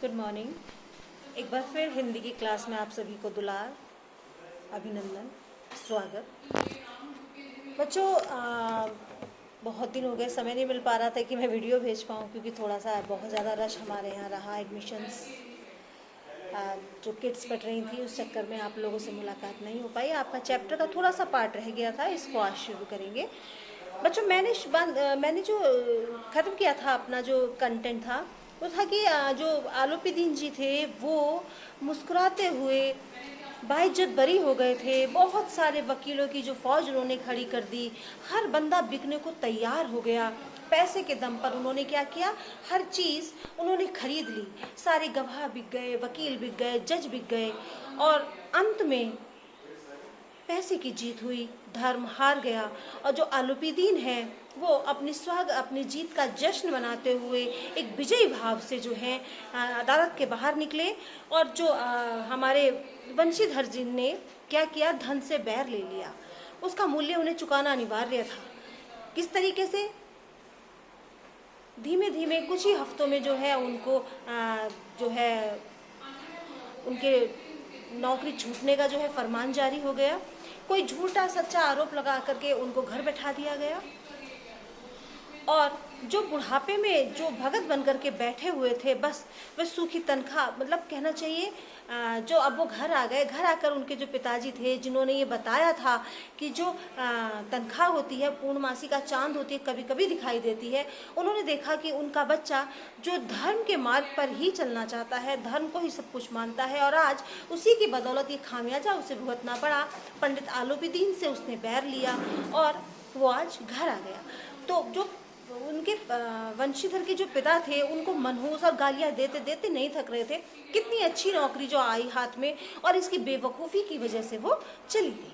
Good morning. एक बार फिर हिंदी की क्लास में आप सभी को दुलार, अभिनंदन, स्वागत। बच्चों, बहुत दिन हो गए, समय नहीं मिल पा रहा था कि मैं वीडियो भेज पाऊँ, क्योंकि थोड़ा सा बहुत ज़्यादा रश हमारे यहाँ रहा। एडमिशन्स जो किट्स पढ़ रही थी, उस चक्कर में आप लोगों से मुलाकात नहीं हो पाई। आपका चैप्टर का थोड़ा सा पार्ट रह गया था, इसको आज शुरू करेंगे। बच्चों, मैंने जो ख़त्म किया था, अपना जो कंटेंट था वो था कि जो आलोपी दीन जी थे वो मुस्कुराते हुए बाइज्जत बरी हो गए थे। बहुत सारे वकीलों की जो फौज उन्होंने खड़ी कर दी, हर बंदा बिकने को तैयार हो गया। पैसे के दम पर उन्होंने क्या किया, हर चीज़ उन्होंने खरीद ली। सारे गवाह बिक गए, वकील बिक गए, जज बिक गए, और अंत में पैसे की जीत हुई, धर्म हार गया। और जो आलोपी दीन है वो अपनी जीत का जश्न मनाते हुए एक विजयी भाव से जो है अदालत के बाहर निकले। और जो हमारे वंशीधर जी ने क्या किया, धन से बैर ले लिया। उसका मूल्य उन्हें चुकाना अनिवार्य था। किस तरीके से? धीमे धीमे कुछ ही हफ्तों में जो है उनको जो है उनके नौकरी छूटने का जो है फरमान जारी हो गया। कोई झूठा सच्चा आरोप लगा करके उनको घर बैठा दिया गया। और जो बुढ़ापे में जो भगत बनकर के बैठे हुए थे, बस वे सूखी तनख्वाह, मतलब कहना चाहिए जो अब वो घर आ गए, घर आकर उनके जो पिताजी थे, जिन्होंने ये बताया था कि जो तनख्वाह होती है पूर्णमासी का चांद होती है, कभी कभी दिखाई देती है, उन्होंने देखा कि उनका बच्चा जो धर्म के मार्ग पर ही चलना चाहता है, धर्म को ही सब कुछ मानता है, और आज उसी की बदौलत ये खामियाजा उसे भुगतना पड़ा। पंडित आलोपी दीन से उसने बैर लिया और वो आज घर आ गया। तो जो उनके वंशीधर के जो पिता थे, उनको मनहूस और गालियां देते देते नहीं थक रहे थे। कितनी अच्छी नौकरी जो आई हाथ में, और इसकी बेवकूफ़ी की वजह से वो चली गई।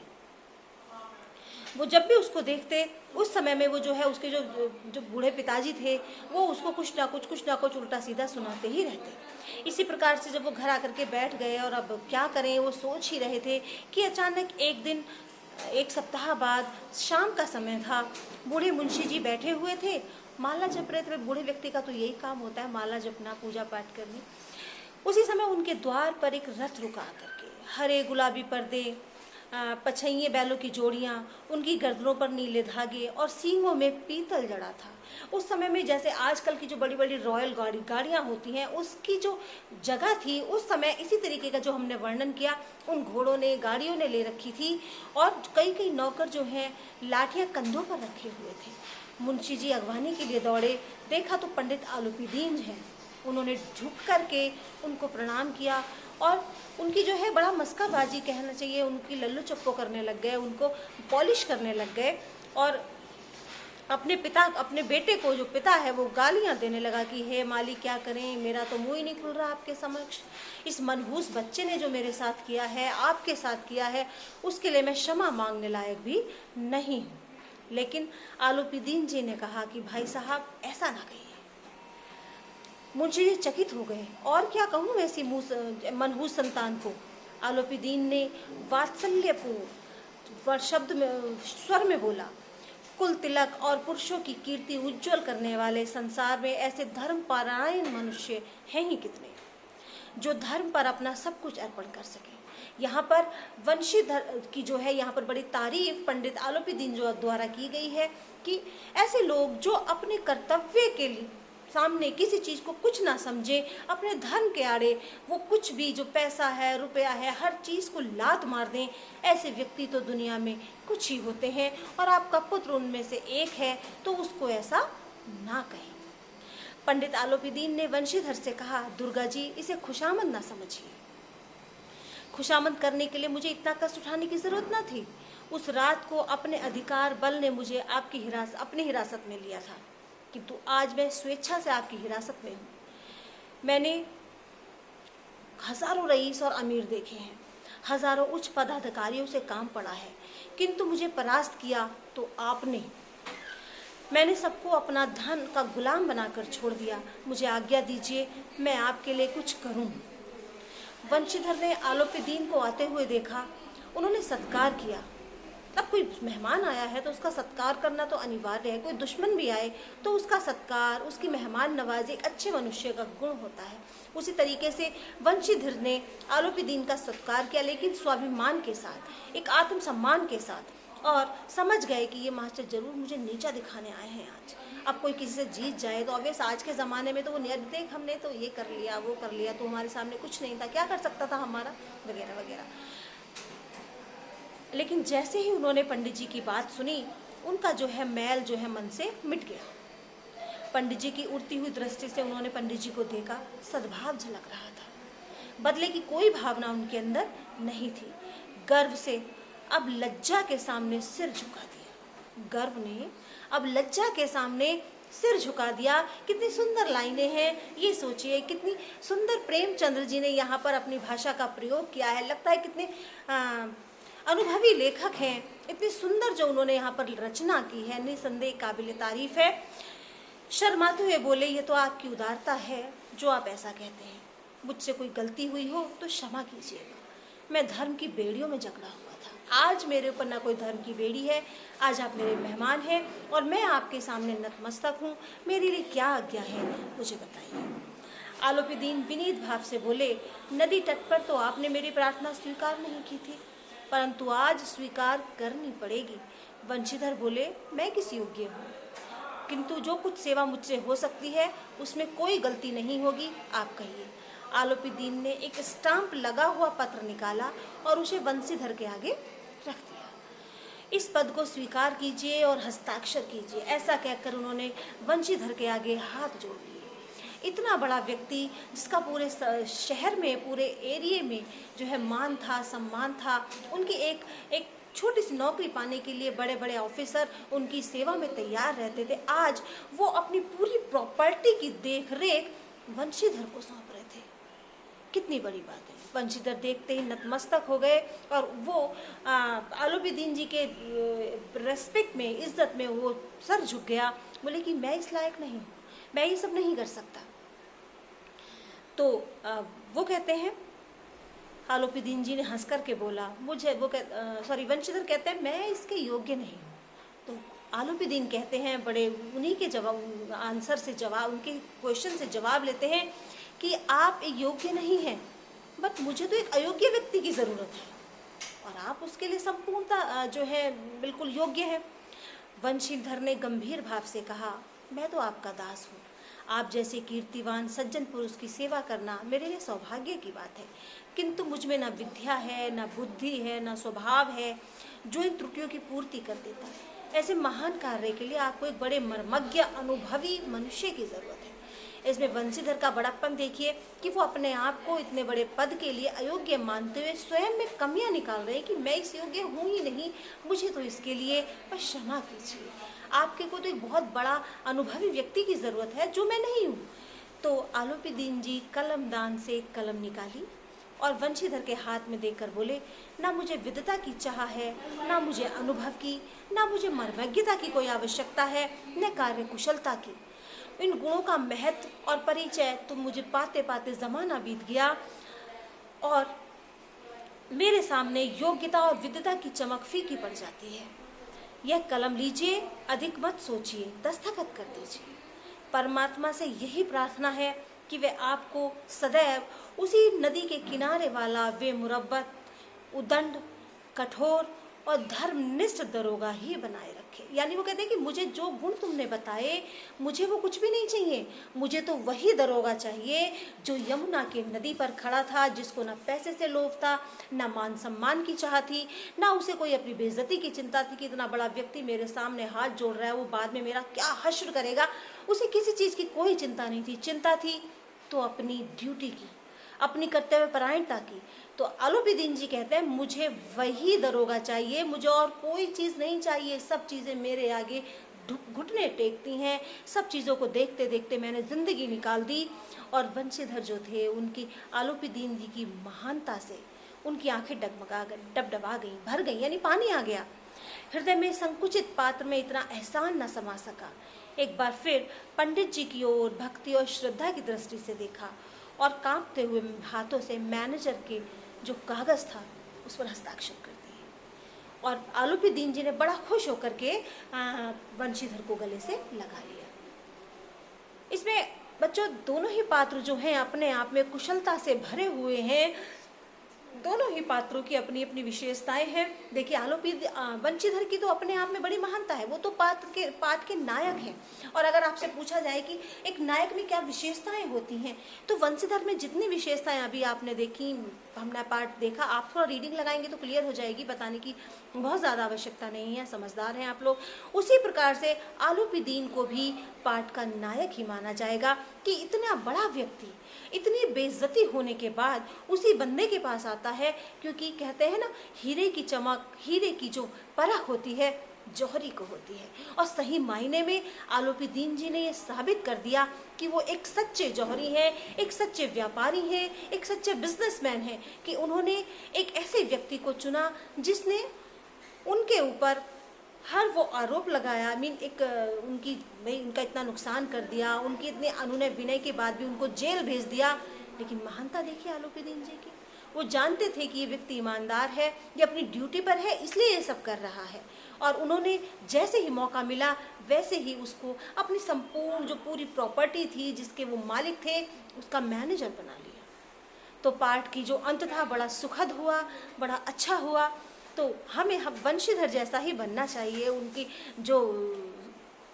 वो जब भी उसको देखते, उस समय में वो जो है उसके जो बूढ़े पिताजी थे, वो उसको कुछ ना कुछ उल्टा सीधा सुनाते ही रहते। इसी प्रकार से जब वो घर आकर के बैठ गए और अब क्या करें, वो सोच ही रहे थे कि अचानक एक दिन, एक सप्ताह बाद, शाम का समय था, बूढ़े मुंशी जी बैठे हुए थे, माला जप रहे थे। बूढ़े व्यक्ति का तो यही काम होता है, माला जपना, पूजा पाठ करनी। उसी समय उनके द्वार पर एक रथ रुका करके, हरे गुलाबी पर्दे, पछइये बैलों की जोड़ियां, उनकी गर्दनों पर नीले धागे और सींगों में पीतल जड़ा था। उस समय में जैसे आजकल की जो बड़ी बड़ी रॉयल गाड़ियां होती हैं, उसकी जो जगह थी उस समय इसी तरीके का जो हमने वर्णन किया, उन घोड़ों ने, गाड़ियों ने ले रखी थी, और कई कई नौकर जो हैं लाठियां कंधों पर रखे हुए थे। मुंशी जी अगवानी के लिए दौड़े, देखा तो पंडित आलोपी दीन हैं। उन्होंने झुक करके उनको प्रणाम किया और उनकी जो है बड़ा मस्काबाजी कहना चाहिए, उनकी लल्लू चप्पो करने लग गए, उनको पॉलिश करने लग गए, और अपने बेटे को, जो पिता है, वो गालियां देने लगा कि हे माली, क्या करें, मेरा तो मुंह ही नहीं खुल रहा आपके समक्ष। इस मनहूस बच्चे ने जो मेरे साथ किया है, आपके साथ किया है, उसके लिए मैं क्षमा मांगने लायक भी नहीं हूँ। लेकिन आलोपी दीन जी ने कहा कि भाई साहब, ऐसा ना कहिए। मुंशी जी चकित हो गए, और क्या कहूँ ऐसी मनहूस संतान को। आलोपी दीन ने वात्सल्यपूर्ण स्वर में बोला, कुल तिलक और पुरुषों की कीर्ति उज्जवल करने वाले संसार में ऐसे धर्मपरायण मनुष्य हैं ही कितने, जो धर्म पर अपना सब कुछ अर्पण कर सके। यहाँ पर वंशीधर की जो है, यहाँ पर बड़ी तारीफ पंडित आलोपी दीन जो द्वारा की गई है कि ऐसे लोग जो अपने कर्तव्य के लिए सामने किसी चीज़ को कुछ ना समझे, अपने धर्म के आड़े वो कुछ भी, जो पैसा है, रुपया है, हर चीज़ को लात मार दें, ऐसे व्यक्ति तो दुनिया में कुछ ही होते हैं। और आपका पुत्र उनमें से एक है, तो उसको ऐसा ना कहें। पंडित आलोपी दीन ने वंशीधर से कहा, दुर्गा जी, इसे खुशामद ना समझिए। खुशामद करने के लिए मुझे इतना कष्ट उठाने की जरूरत ना थी। उस रात को अपने अधिकार बल ने मुझे अपनी हिरासत में लिया था, किंतु आज मैं स्वेच्छा से आपकी हिरासत में हूँ। मैंने हजारों रईस और अमीर देखे हैं, हजारों उच्च पदाधिकारियों से काम पड़ा है, किंतु मुझे परास्त किया तो आपने। मैंने सबको अपना धन का गुलाम बनाकर छोड़ दिया। मुझे आज्ञा दीजिए, मैं आपके लिए कुछ करूं। वंशीधर ने आलोपी दीन को आते हुए देखा, उन्होंने सत्कार किया। अब कोई मेहमान आया है तो उसका सत्कार करना तो अनिवार्य है। कोई दुश्मन भी आए तो उसका सत्कार, उसकी मेहमान नवाजी एक अच्छे मनुष्य का गुण होता है। उसी तरीके से वंशीधर ने आलोपीदीन का सत्कार किया, लेकिन स्वाभिमान के साथ, एक आत्मसम्मान के साथ, और समझ गए कि ये मास्टर जरूर मुझे नीचा दिखाने आए हैं आज। अब कोई किसी से जीत जाए तो ऑब्वियस आज के ज़माने में तो वो देख हमने तो ये कर लिया, वो कर लिया, तो हमारे सामने कुछ नहीं था, क्या कर सकता था हमारा, वगैरह वगैरह। लेकिन जैसे ही उन्होंने पंडित जी की बात सुनी, उनका जो है मैल जो है मन से मिट गया। पंडित जी की उड़ती हुई दृष्टि से उन्होंने पंडित जी को देखा, सद्भाव झलक रहा था, बदले की कोई भावना उनके अंदर नहीं थी। गर्व से अब लज्जा के सामने सिर झुका दिया। गर्व ने अब लज्जा के सामने सिर झुका दिया। कितनी सुंदर लाइनें हैं, ये सोचिए, कितनी सुंदर प्रेमचंद्र जी ने यहाँ पर अपनी भाषा का प्रयोग किया है। लगता है कितने अनुभवी लेखक हैं, इतनी सुंदर जो उन्होंने यहाँ पर रचना की है, निसंदेह काबिल तारीफ है। शर्माते हुए बोले, ये तो आपकी उदारता है जो आप ऐसा कहते हैं। मुझसे कोई गलती हुई हो तो क्षमा कीजिएगा, मैं धर्म की बेड़ियों में जकड़ा हुआ था। आज मेरे ऊपर ना कोई धर्म की बेड़ी है, आज आप मेरे मेहमान हैं और मैं आपके सामने नतमस्तक हूँ। मेरे लिए क्या आज्ञा है, मुझे बताइए। आलोपीदीन विनीत भाव से बोले, नदी तट पर तो आपने मेरी प्रार्थना स्वीकार नहीं की थी, परंतु आज स्वीकार करनी पड़ेगी। वंशीधर बोले, मैं किस योग्य हूँ, किंतु जो कुछ सेवा मुझसे हो सकती है उसमें कोई गलती नहीं होगी, आप कहिए। आलोपीदीन ने एक स्टाम्प लगा हुआ पत्र निकाला और उसे वंशीधर के आगे रख दिया। इस पद को स्वीकार कीजिए और हस्ताक्षर कीजिए, ऐसा कहकर उन्होंने वंशीधर के आगे हाथ जोड़ लिए। इतना बड़ा व्यक्ति जिसका पूरे शहर में, पूरे एरिया में जो है मान था, सम्मान था, उनकी एक छोटी सी नौकरी पाने के लिए बड़े बड़े ऑफिसर उनकी सेवा में तैयार रहते थे। आज वो अपनी पूरी प्रॉपर्टी की देखरेख वंशीधर को सौंप रहे थे। कितनी बड़ी बात है। वंशीधर देखते ही नतमस्तक हो गए और वो आलोपीदीन जी के रेस्पेक्ट में, इज्जत में वो सर झुक गया। बोले कि मैं इस लायक नहीं हूँ, मैं ये सब नहीं कर सकता। तो वो कहते हैं, आलोपीदीन जी ने हंस करके बोला, वंशीधर कहते हैं मैं इसके योग्य नहीं हूँ। तो आलोपीदीन कहते हैं, बड़े उन्हीं के जवाब आंसर से जवाब, उनके क्वेश्चन से जवाब लेते हैं कि आप योग्य नहीं हैं, बट मुझे तो एक अयोग्य व्यक्ति की ज़रूरत है और आप उसके लिए संपूर्णता जो है बिल्कुल योग्य है। वंशीधर ने गंभीर भाव से कहा, मैं तो आपका दास हूँ, आप जैसे कीर्तिवान सज्जन पुरुष की सेवा करना मेरे लिए सौभाग्य की बात है, किंतु मुझ में ना विद्या है, ना बुद्धि है, ना स्वभाव है जो इन त्रुटियों की पूर्ति कर देता है। ऐसे महान कार्य के लिए आपको एक बड़े मर्मज्ञ अनुभवी मनुष्य की ज़रूरत है। इसमें वंशीधर का बड़प्पन देखिए कि वो अपने आप को इतने बड़े पद के लिए अयोग्य मानते हुए स्वयं में कमियां निकाल रहे हैं कि मैं इस योग्य हूँ ही नहीं, मुझे तो इसके लिए बस क्षमा कीजिए, आपके को तो एक बहुत बड़ा अनुभवी व्यक्ति की ज़रूरत है जो मैं नहीं हूँ। तो आलोपीदीन जी कलमदान से कलम निकाली और वंशीधर के हाथ में देकर बोले, ना मुझे विद्वता की चाह है, ना मुझे अनुभव की, ना मुझे मर्मज्ञता की कोई आवश्यकता है, न कार्य कुशलता की। इन गुणों का महत्व और परिचय तो मुझे पाते पाते ज़माना बीत गया और मेरे सामने योग्यता और विद्वता की चमक फीकी पड़ जाती है। यह कलम लीजिए, अधिक मत सोचिए, दस्तखत कर दीजिए। परमात्मा से यही प्रार्थना है कि वे आपको सदैव उसी नदी के किनारे वाला वे मुरब्बत, उदंड, कठोर और धर्मनिष्ठ दरोगा ही बनाए रखे। यानी वो कहते हैं कि मुझे जो गुण तुमने बताए, मुझे वो कुछ भी नहीं चाहिए, मुझे तो वही दरोगा चाहिए जो यमुना के नदी पर खड़ा था, जिसको ना पैसे से लोभ था, ना मान सम्मान की चाह थी, ना उसे कोई अपनी बेइज्जती की चिंता थी कि इतना बड़ा व्यक्ति मेरे सामने हाथ जोड़ रहा है, वो बाद में मेरा क्या हश्र करेगा। उसे किसी चीज़ की कोई चिंता नहीं थी। चिंता थी तो अपनी ड्यूटी की, अपनी कर्तव्य परायणता की। तो आलोपीदीन जी कहते हैं, मुझे वही दरोगा चाहिए, मुझे और कोई चीज़ नहीं चाहिए। सब चीज़ें मेरे आगे घुटने टेकती हैं। सब चीज़ों को देखते देखते मैंने ज़िंदगी निकाल दी। और वंशीधर जो थे, उनकी आलोपीदीन जी की महानता से उनकी आंखें डबडबा गई, भर गई, यानी पानी आ गया। हृदय में संकुचित पात्र में इतना एहसान न समा सका। एक बार फिर पंडित जी की ओर भक्ति और श्रद्धा की दृष्टि से देखा और कांपते हुए हाथों से मैनेजर के जो कागज़ था उस पर हस्ताक्षर कर दिए और आलोपी दीन जी ने बड़ा खुश होकर के वंशीधर को गले से लगा लिया। इसमें बच्चों दोनों ही पात्र जो हैं अपने आप में कुशलता से भरे हुए हैं। दोनों ही पात्रों की अपनी अपनी विशेषताएं हैं। देखिए आलोपी वंशीधर की तो अपने आप में बड़ी महानता है, वो तो पाठ के नायक हैं। और अगर आपसे पूछा जाए कि एक नायक में क्या विशेषताएं होती हैं, तो वंशीधर में जितनी विशेषताएं अभी आपने देखी, हमने पाठ देखा, आप थोड़ा रीडिंग लगाएंगे तो क्लियर हो जाएगी, बताने की बहुत ज़्यादा आवश्यकता नहीं है, समझदार हैं आप लोग। उसी प्रकार से आलोपी दीन को भी पाठ का नायक ही माना जाएगा कि इतना बड़ा व्यक्ति इतनी बेइज्जती होने के बाद उसी बंदे के पास आता है, क्योंकि कहते हैं ना, हीरे की चमक, हीरे की जो परख होती है जौहरी को होती है। और सही मायने में आलोपी दीन जी ने ये साबित कर दिया कि वो एक सच्चे जौहरी हैं, एक सच्चे व्यापारी हैं, एक सच्चे बिजनेसमैन हैं, कि उन्होंने एक ऐसे व्यक्ति को चुना जिसने उनके ऊपर हर वो आरोप लगाया, उनका इतना नुकसान कर दिया, उनकी इतने अनुनय विनय के बाद भी उनको जेल भेज दिया। लेकिन महानता देखिए आलोपी दीन जी की, वो जानते थे कि ये व्यक्ति ईमानदार है, ये अपनी ड्यूटी पर है, इसलिए ये सब कर रहा है। और उन्होंने जैसे ही मौका मिला वैसे ही उसको अपनी संपूर्ण जो पूरी प्रॉपर्टी थी जिसके वो मालिक थे, उसका मैनेजर बना लिया। तो पाठ की जो अंत था बड़ा सुखद हुआ, बड़ा अच्छा हुआ। तो हमें वंशीधर जैसा ही बनना चाहिए, उनकी जो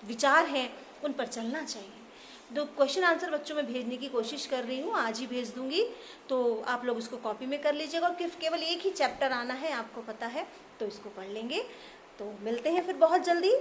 विचार हैं उन पर चलना चाहिए। तो क्वेश्चन आंसर बच्चों में भेजने की कोशिश कर रही हूँ, आज ही भेज दूंगी, तो आप लोग उसको कॉपी में कर लीजिएगा। और केवल एक ही चैप्टर आना है, आपको पता है, तो इसको पढ़ लेंगे। तो मिलते हैं फिर बहुत जल्दी।